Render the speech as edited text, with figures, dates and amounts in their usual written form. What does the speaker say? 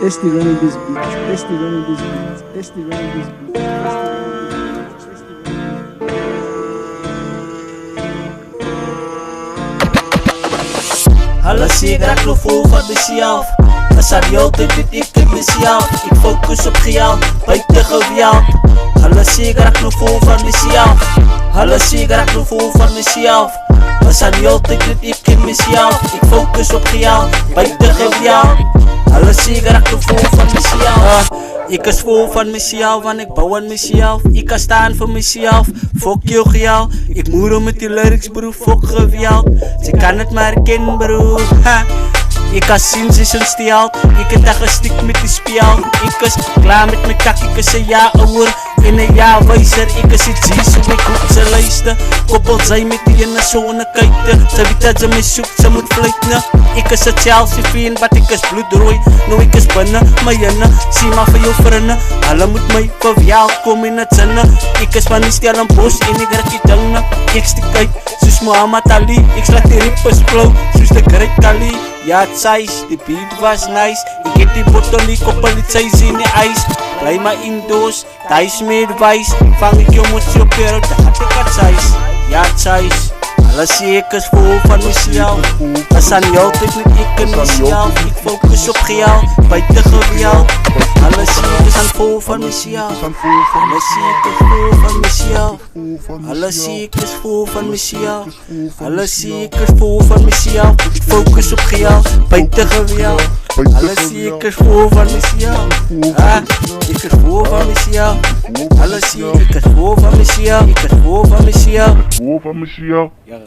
Esty running this beat. Esty running this beat. Esty running this beat. Alles zie ik raak nog vol van mezelf. Als aan die altijd weet ik in mezelf. Ik focus op geld, buiten geweld. Alles zie ik raak nog vol van mezelf. Alles zie ik raak nog vol van mezelf. Als aan die altijd weet ik in mezelf. Ik focus op geld, buiten geweld. Alles zie ik raak nog vol van mezelf. Ik is vol van mezelf, want ik bouw aan mezelf. Ik kan staan voor mezelf, fuck jou gejal. Ik moeder met die lyrics bro, fuck geweld. Ze kan het maar herkennen bro, ha. Ik kan zien, ze is een stijl. Ik heb daar gestikt met die speel. Ik is klaar met mijn kak, ik is een jaar ouder. In een jaar wijzer, ik is iets zies op mijn koek, ze luister. Koppel zij met die in de zone kijken. Ze weet dat ze me zoekt, ze moet vluchten. Ik is een Chelsea fan, wat ik is bloedrooi. Nou ik is binnen, my jinne. Zie maar voor jou vrienden. Alle moet my verwjaal, kom in het zinnen. Ik is van die stel en bos en ik rek die dingen. Ik stik uit, soos Muhammad Ali. Ik slaat die rippers flow, soos de Great Kali. Ja het size, die beat was nice. Ik heb die bottle, die koppel, die size in die ijs. Blij maar indoors, daar is meer wijs. Vang ik jou met jou pero, daar had ik het size. Ja het size, alles zie ik is vol van mezelf. Als aan jou altijd met ik in mezelf. Ik focus op geld, buiten geweld. Alles zie ik is aan vol van mezelf. Alles zie ik is vol van mezelf. Alles zie ik is vol van mezelf. Alles zie ik is vol van mezelf. Ik focus op geld, buiten geweld. Alles zie ik is vol van mezelf. Ik is vol van mezelf. Alles zie ik is vol van mezelf. Ik is vol van mezelf. Vol van mezelf. Ja.